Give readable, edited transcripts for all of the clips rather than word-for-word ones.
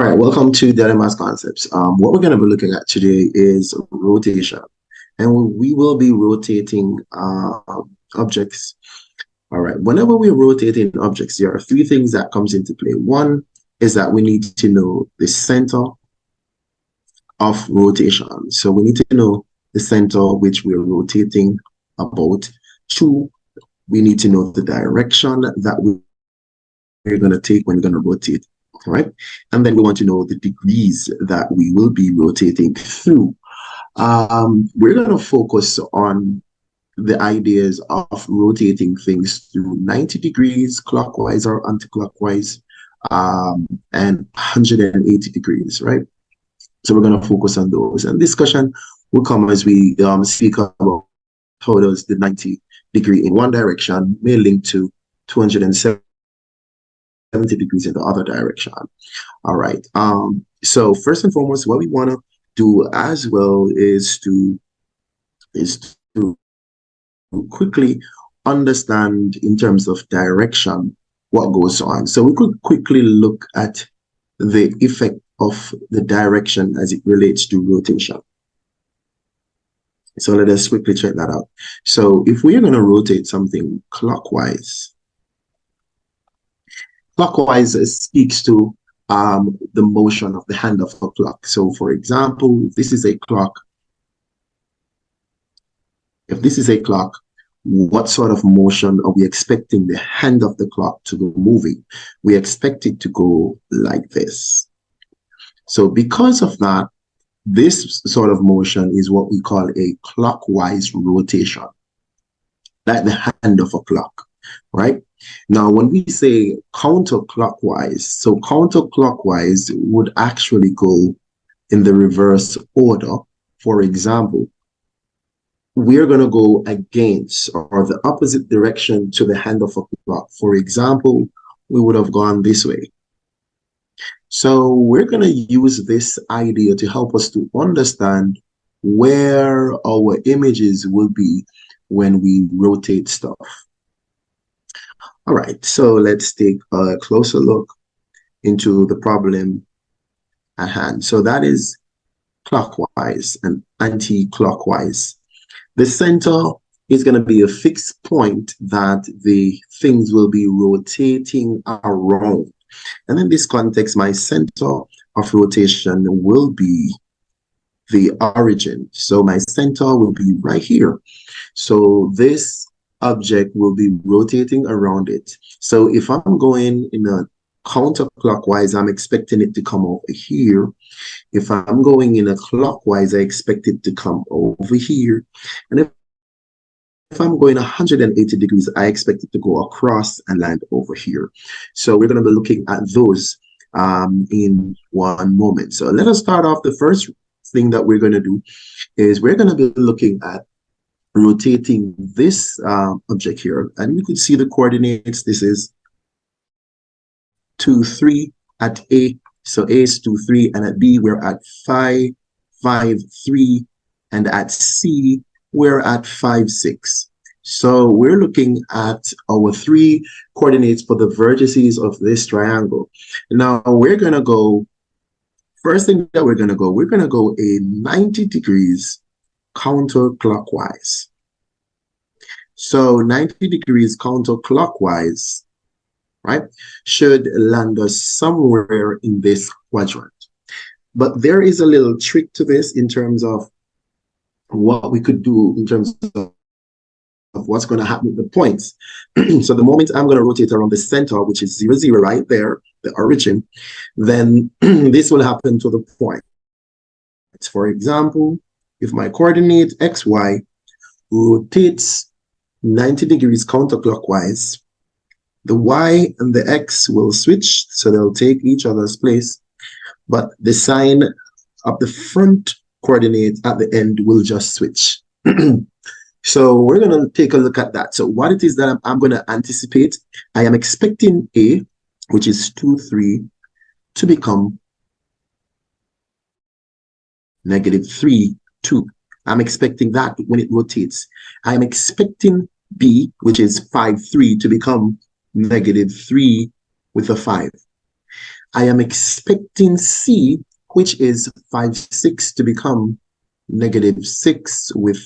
right, welcome to Data Math Concepts. What we're going to be looking at today is rotation, and we will be rotating objects. All right, whenever we're rotating objects, there are three things that comes into play. One is that we need to know the center of rotation. So we need to know the center which we're rotating about. Two, we need to know the direction that we're going to take when we're going to rotate. All right, and then we want to know the degrees that we will be rotating through. We're going to focus on the ideas of rotating things through 90 degrees, clockwise or anti-clockwise, and 180 degrees, right? So we're going to focus on those. And discussion will come as we speak about how does the 90 degree in one direction may link to 270 degrees in the other direction. All right. So first and foremost, what we want to do as well is to quickly understand in terms of direction what goes on. So we could quickly look at the effect of the direction as it relates to rotation. So let us quickly check that out. So if we are going to rotate something clockwise speaks to the motion of the hand of a clock. So for example, if this is a clock, what sort of motion are we expecting the hand of the clock to go moving? We expect it to go like this. So because of that, this sort of motion is what we call a clockwise rotation, like the hand of a clock, right? Now, when we say counterclockwise, so counterclockwise would actually go in the reverse order. For example, we're going to go against or the opposite direction to the hand of a clock. For example, we would have gone this way. So we're going to use this idea to help us to understand where our images will be when we rotate stuff. All right, so let's take a closer look into the problem at hand. So that is clockwise and anti-clockwise. The center is going to be a fixed point that the things will be rotating around. And in this context, my center of rotation will be the origin. So my center will be right here. So this object will be rotating around it. So if I'm going in a counterclockwise, I'm expecting it to come over here. If I'm going in a clockwise, I expect it to come over here. And if I'm going 180 degrees, I expect it to go across and land over here. So we're going to be looking at those in one moment. So let us start off. The first thing that we're going to do is we're going to be looking at rotating this object here. And you can see the coordinates. This is 2, 3 at A. So A is 2, 3, and at B, we're at 5, 5, 3, and at C, we're at 5, 6. So we're looking at our three coordinates for the vertices of this triangle. Now we're going to go, first thing that we're going to go a 90 degrees counterclockwise. So 90 degrees counterclockwise, right, should land us somewhere in this quadrant. But there is a little trick to this in terms of what we could do in terms of what's going to happen with the points. So the moment I'm going to rotate around the center, which is 0, 0 right there, the origin, then this will happen to the point. For example, if my coordinate xy rotates 90 degrees counterclockwise, the y and the x will switch, so they'll take each other's place, but the sign of the front coordinate at the end will just switch. So we're going to take a look at that. So what it is that I'm going to anticipate, I am expecting A, which is 2, 3, to become -3, 2. I'm expecting that when it rotates. I'm expecting B, which is 5, 3, to become -3 with a 5. I am expecting C, which is 5, 6, to become negative 6 with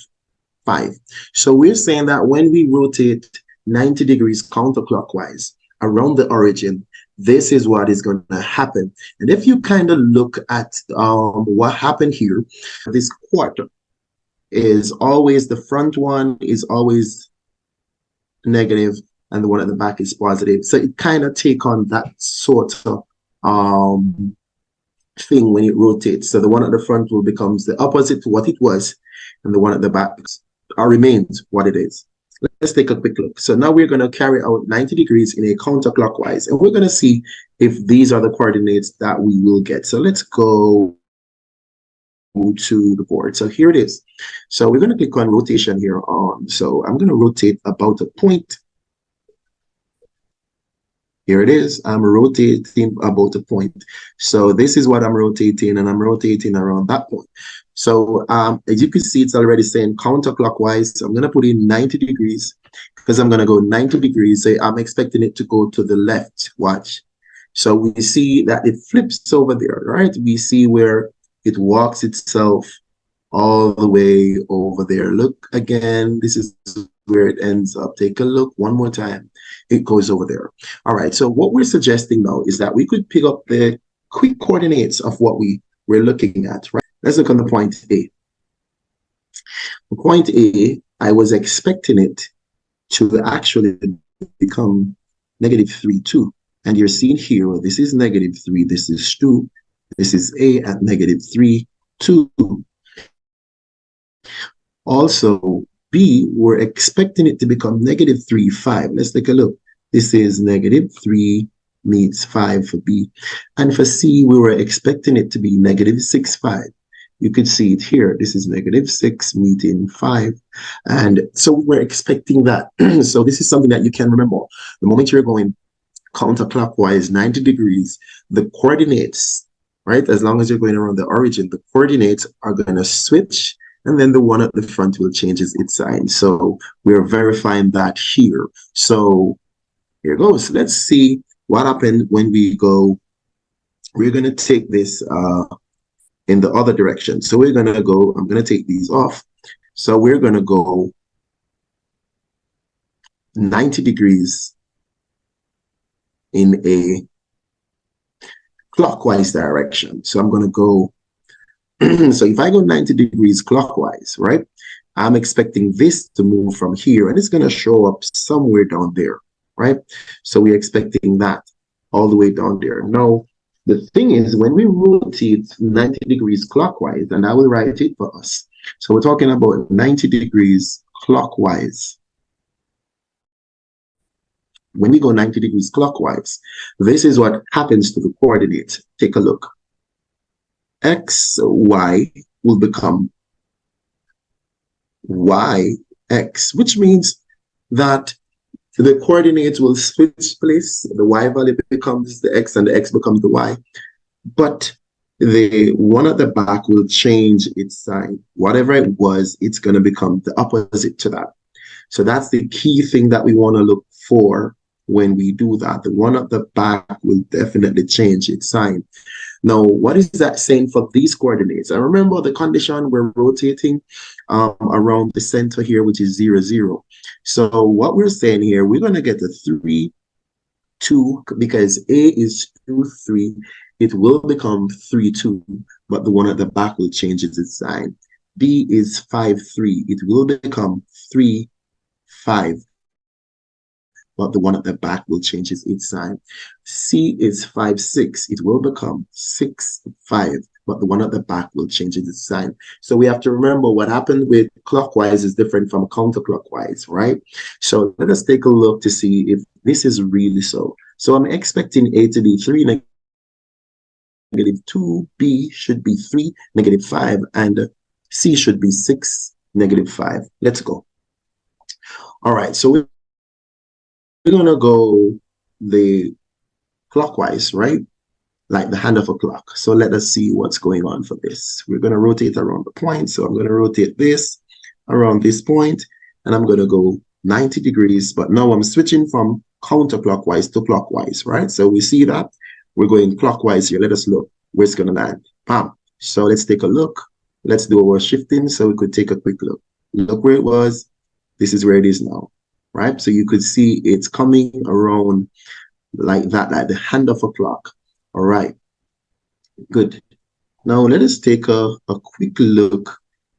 5. So we're saying that when we rotate 90 degrees counterclockwise around the origin, this is what is going to happen. And if you kind of look at what happened here, this quarter is always, the front one is always negative and the one at the back is positive. So it kind of take on that sort of thing when it rotates. So the one at the front will becomes the opposite to what it was, and the one at the back remains what it is. Let's take a quick look. So now we're going to carry out 90 degrees in a counterclockwise, and we're going to see if these are the coordinates that we will get. So let's go to the board. So here it is. So we're going to click on rotation here on. So I'm going to rotate about a point. Here it is. I'm rotating about a point. So this is what I'm rotating, and I'm rotating around that point. So as you can see, it's already saying counterclockwise. So I'm going to put in 90 degrees because I'm going to go 90 degrees. So I'm expecting it to go to the left. Watch. So we see that it flips over there, right? We see where it walks itself all the way over there. Look again. This is where it ends up. Take a look one more time. It goes over there. All right. So what we're suggesting now is that we could pick up the quick coordinates of what we're looking at, right? Let's look on the point A. The point A, I was expecting it to actually become negative 3, 2. And you're seeing here, well, this is negative 3, this is 2, this is A at negative 3, 2. Also, B, we're expecting it to become negative 3, 5. Let's take a look. This is negative 3 meets 5 for B. And for C, we were expecting it to be negative 6, 5. You could see it here. This is negative 6 meeting 5. And so we're expecting that. So this is something that you can remember. The moment you're going counterclockwise 90 degrees, the coordinates, right, as long as you're going around the origin, the coordinates are going to switch, and then the one at the front will change its sign. So we're verifying that here. So here goes. Let's see what happened when we go. We're going to take this in the other direction. So we're going to go, I'm going to take these off. So we're going to go 90 degrees in a clockwise direction. So I'm going to go, so if I go 90 degrees clockwise, right, I'm expecting this to move from here, and it's going to show up somewhere down there, right? So we're expecting that all the way down there. Now, the thing is, when we rotate 90 degrees clockwise, and I will write it for us. So we're talking about 90 degrees clockwise. When we go 90 degrees clockwise, this is what happens to the coordinates. Take a look. X, Y will become Y, X, which means that the coordinates will switch place. The Y value becomes the X and the X becomes the Y. But the one at the back will change its sign. Whatever it was, it's going to become the opposite to that. So that's the key thing that we want to look for when we do that. The one at the back will definitely change its sign. Now, what is that saying for these coordinates? And remember the condition we're rotating around the center here, which is 0, 0. So what we're saying here, we're going to get a 3, 2, because A is 2, 3. It will become 3, 2, but the one at the back will change its sign. B is 5, 3. It will become 3, 5. But the one at the back will change its sign. C is 5, 6. It will become 6, 5. But the one at the back will change its sign. So we have to remember what happened with clockwise is different from counterclockwise, right? So let us take a look to see if this is really so. So I'm expecting A to be 3, negative 2. B should be 3, negative 5. And C should be 6, negative 5. Let's go. All right. So we're going to go the clockwise, right? Like the hand of a clock. So let us see what's going on for this. We're going to rotate around the point. So I'm going to rotate this around this point, and I'm going to go 90 degrees. But now I'm switching from counterclockwise to clockwise, right? So we see that We're going clockwise here. Let us look where it's going to land. Bam. So let's take a look. Let's do our shifting so we could take a quick look. Look where it was. This is where it is now, right? So you could see it's coming around like that, like the hand of a clock. All right, good. Now let us take a quick look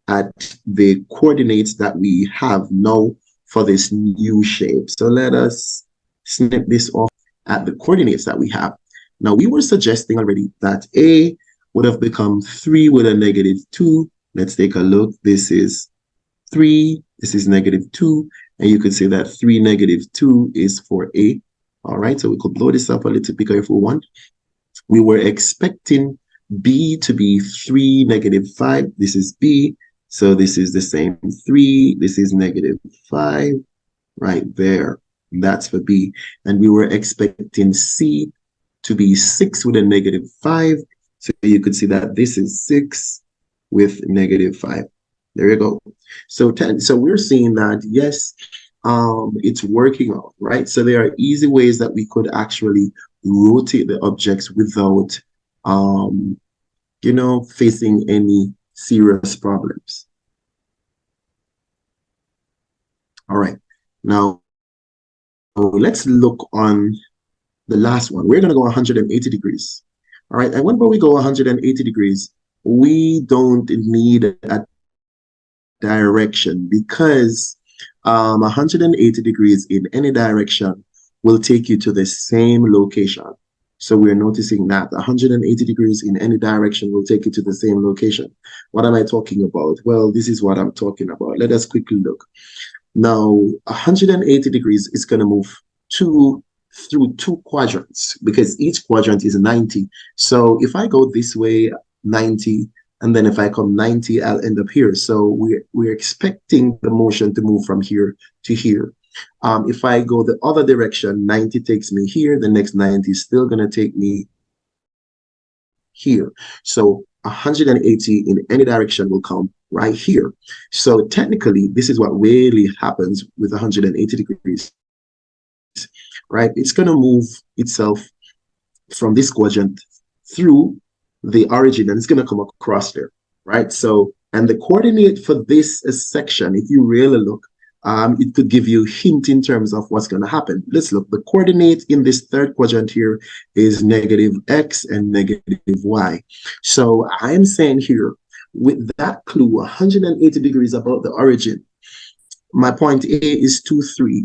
at the coordinates that we have now for this new shape. So let us snip this off at the coordinates that we have. Now we were suggesting already that A would have become 3 with a -2. Let's take a look. This is 3, this is -2, and you could say that 3 -2 is for A. All right, so we could blow this up a little bigger if we want. We were expecting B to be 3 -5. This is B, so this is the same 3. This is -5 right there. That's for B. And we were expecting C to be 6 with a -5. So you could see that this is 6 with -5. There you go. So we're seeing that, yes, it's working out, right? So there are easy ways that we could actually rotate the objects without, facing any serious problems. All right. Now, let's look on the last one. We're going to go 180 degrees. All right. And whenever we go 180 degrees, we don't need a direction because 180 degrees in any direction will take you to the same location. So we're noticing that 180 degrees in any direction will take you to the same location. What am I talking about? Well, this is what I'm talking about. Let us quickly look. Now, 180 degrees is going to move through 2 quadrants because each quadrant is 90. So if I go this way, 90, and then if I come 90, I'll end up here. So we're expecting the motion to move from here to here. If I go the other direction, 90 takes me here. The next 90 is still going to take me here. So 180 in any direction will come right here. So technically, this is what really happens with 180 degrees, right? It's going to move itself from this quadrant through the origin, and it's going to come across there, right? So, and the coordinate for this section, if you really look, it could give you a hint in terms of what's going to happen. Let's look. The coordinate in this third quadrant here is -x and -y. So I'm saying here, with that clue, 180 degrees about the origin, my point A is 2, 3.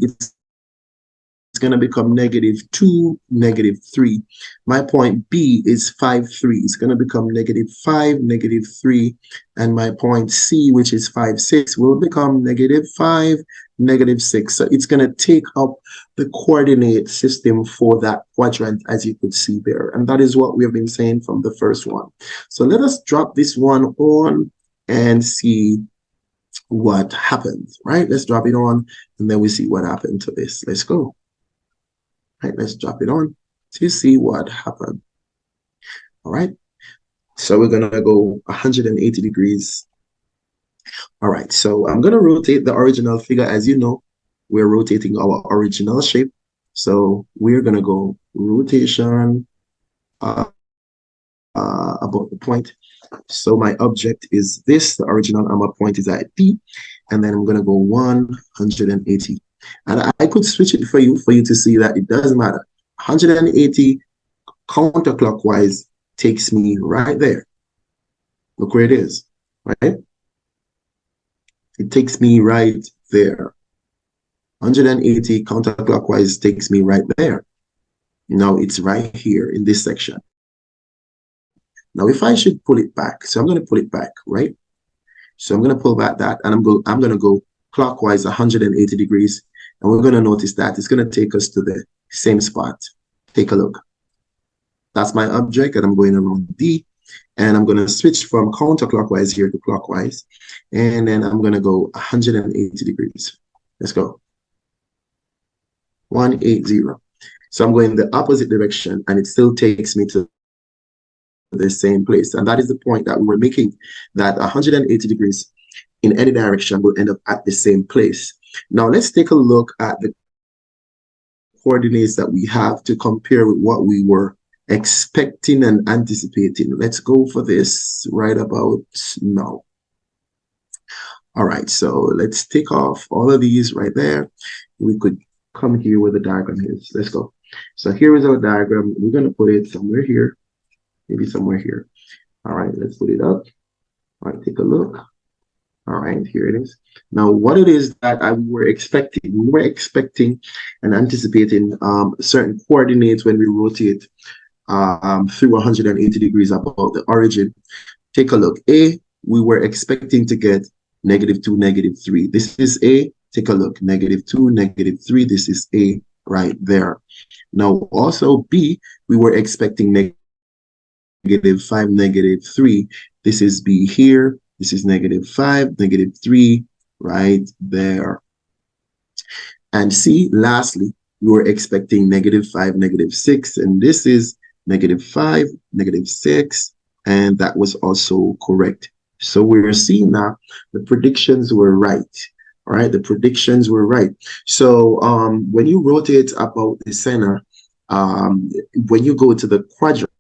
It's going to become -2, -3. My point B is 5, 3. It's going to become -5, -3. And my point C, which is 5, 6, will become -5, -6. So it's going to take up the coordinate system for that quadrant, as you could see there. And that is what we have been saying from the first one. So let us drop this one on and see what happens, right? Let's drop it on, and then we see what happened to this. Let's go. Right, let's drop it on to see what happened. All right, so we're gonna go 180 degrees. All right, so I'm gonna rotate the original figure. As you know, we're rotating our original shape. So we're gonna go rotation about the point. So my object is this, the original, and my point is at D, and then I'm gonna go 180. And I could switch it for you to see that it doesn't matter. 180 counterclockwise takes me right there. Look where it is, right? It takes me right there. 180 counterclockwise takes me right there. Now it's right here in this section. Now if I should pull it back, so I'm going to pull it back, right? So I'm going to pull back that, and I'm going to go clockwise 180 degrees. And we're going to notice that it's going to take us to the same spot. Take a look. That's my object, and I'm going around D. And I'm going to switch from counterclockwise here to clockwise. And then I'm going to go 180 degrees. Let's go. 180. So I'm going the opposite direction, and it still takes me to the same place. And that is the point that we were making, that 180 degrees in any direction will end up at the same place. Now let's take a look at the coordinates that we have to compare with what we were expecting and anticipating. Let's go for this right about now. All right, so let's take off all of these right there. We could come here where the diagram is. Let's go. So here is our diagram. We're going to put it somewhere here, maybe somewhere here. All right, let's put it up. All right, take a look. All right, here it is. Now, what it is that we were expecting and anticipating certain coordinates when we rotate through 180 degrees about the origin. Take a look. A, we were expecting to get -2, -3. This is A. Take a look. -2, -3. This is A right there. Now, also B, we were expecting -5, -3. This is B here. This is -5, -3 right there. And C, lastly, we were expecting -5, -6. And this is -5, -6. And that was also correct. So we're seeing that the predictions were right. All right, the predictions were right. So when you rotate about the center, when you go to the quadrant,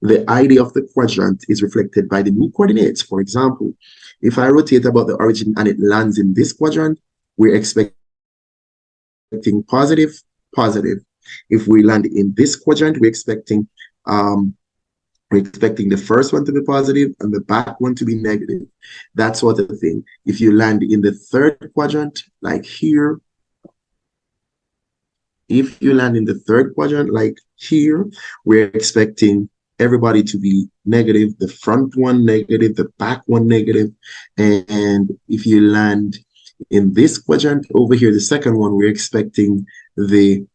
the idea of the quadrant is reflected by the new coordinates. For example, if I rotate about the origin and it lands in this quadrant, we're expecting positive, positive. If we land in this quadrant, we're expecting the first one to be positive and the back one to be negative. That sort of thing. If you land in the third quadrant, like here, if you land in the third quadrant, like here, we're expecting everybody to be negative, the front one negative, the back one negative. And if you land in this quadrant over here, the second one, we're expecting the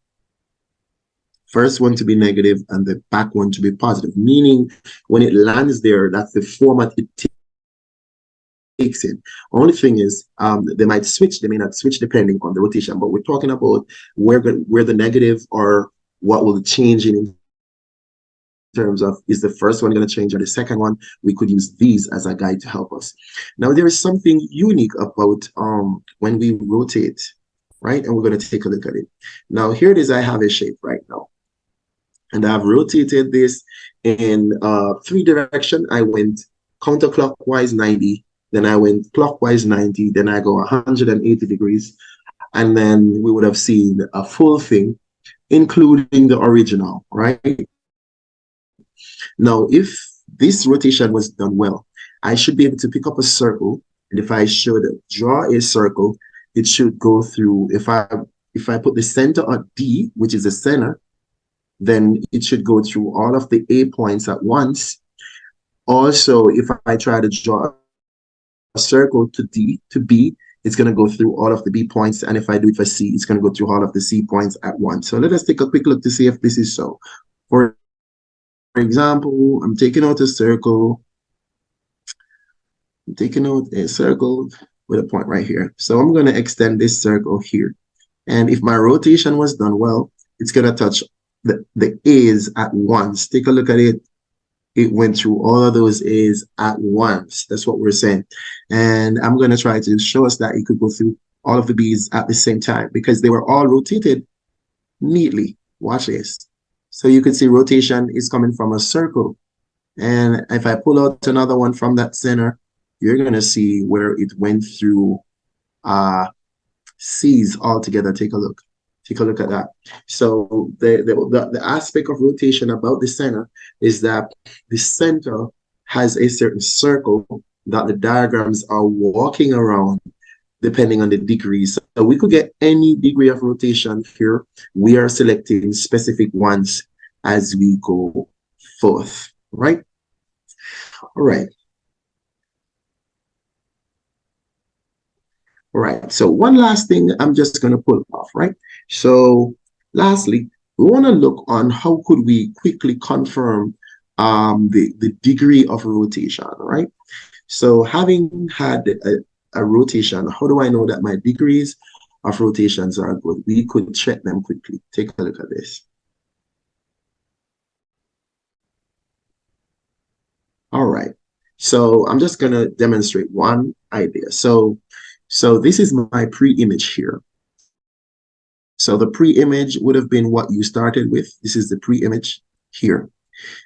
first one to be negative and the back one to be positive, meaning when it lands there, that's the format it takes in. Only thing is, they might switch, they may not switch depending on the rotation, but we're talking about where the negative or what will change in terms of, is the first one going to change or the second one? We could use these as a guide to help us. Now, there is something unique about when we rotate, right? And we're going to take a look at it. Now, here it is. I have a shape right now. And I've rotated this in 3 directions. I went counterclockwise 90, then I went clockwise 90, then I go 180 degrees. And then we would have seen a full thing, including the original, right? Now, if this rotation was done well, I should be able to pick up a circle. And if I should draw a circle, it should go through, if I put the center at D, which is the center, then it should go through all of the A points at once. Also, if I try to draw a circle to B, it's going to go through all of the B points. And if I do it for C, it's going to go through all of the C points at once. So let us take a quick look to see if this is so. For example, I'm taking out a circle. I'm taking out a circle with a point right here. So I'm going to extend this circle here. And if my rotation was done well, it's going to touch the A's at once. Take a look at it. It went through all of those A's at once. That's what we're saying. And I'm going to try to show us that it could go through all of the B's at the same time because they were all rotated neatly. Watch this. So you can see rotation is coming from a circle. And if I pull out another one from that center, you're going to see where it went through C's altogether. Take a look. Take a look at that. So the aspect of rotation about the center is that the center has a certain circle that the diagrams are walking around depending on the degrees. So we could get any degree of rotation here. We are selecting specific ones as we go forth, right? All right. All right, so one last thing I'm just going to pull off, right? So lastly, we want to look on how could we quickly confirm the degree of rotation, right? So having had a rotation, how do I know that my degrees of rotations are good? We could check them quickly. Take a look at this. All right, so I'm just going to demonstrate one idea. So this is my pre-image here. So the pre-image would have been what you started with. This is the pre-image here.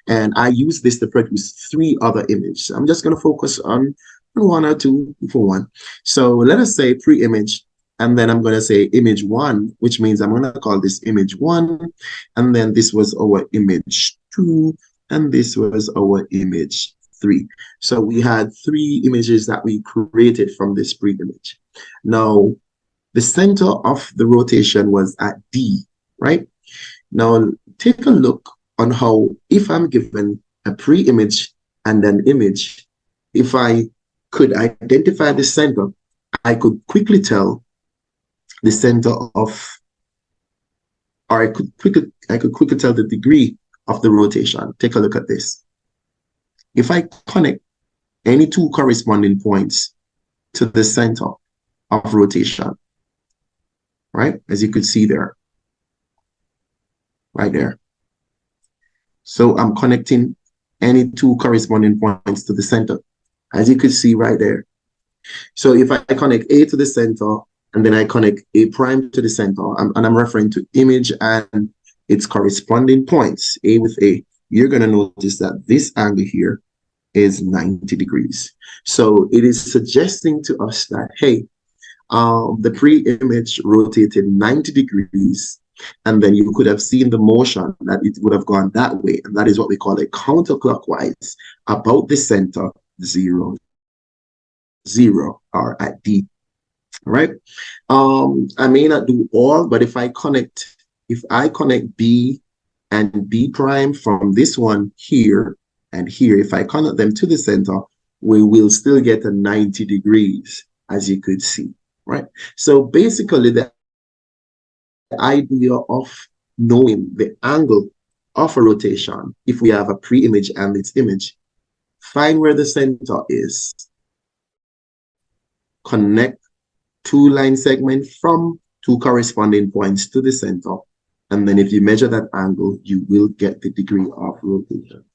And I use this to produce 3 other images. I'm just going to focus on 1 or 2 for one. So let us say pre-image, and then I'm going to say image 1, which means I'm going to call this image 1, and then this was our image 2, and this was our image 3. So we had 3 images that we created from this pre-image. Now, the center of the rotation was at D, right? Now, take a look on how, if I'm given a pre-image and an image, if I could identify the center, I could quickly tell the center of, or I could quickly tell the degree of the rotation. Take a look at this. If I connect any 2 corresponding points to the center of rotation, right, as you could see there, right there. So I'm connecting any 2 corresponding points to the center, as you could see right there. So if I connect A to the center, and then I connect A prime to the center, and I'm referring to image and its corresponding points, A with A, you're going to notice that this angle here is 90 degrees. So it is suggesting to us that, hey, the pre-image rotated 90 degrees, and then you could have seen the motion that it would have gone that way. And that is what we call a counterclockwise about the center, 0, 0, or at D. All right. I may not do all, but if I connect B and B prime from this one here and here, if I connect them to the center, we will still get a 90 degrees, as you could see. Right. So basically, the idea of knowing the angle of a rotation, if we have a pre-image and its image, find where the center is, connect 2 line segments from 2 corresponding points to the center, and then if you measure that angle, you will get the degree of rotation.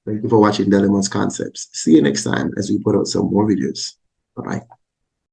Thank you for watching Delimon's Concepts. See you next time as we put out some more videos. Bye-bye.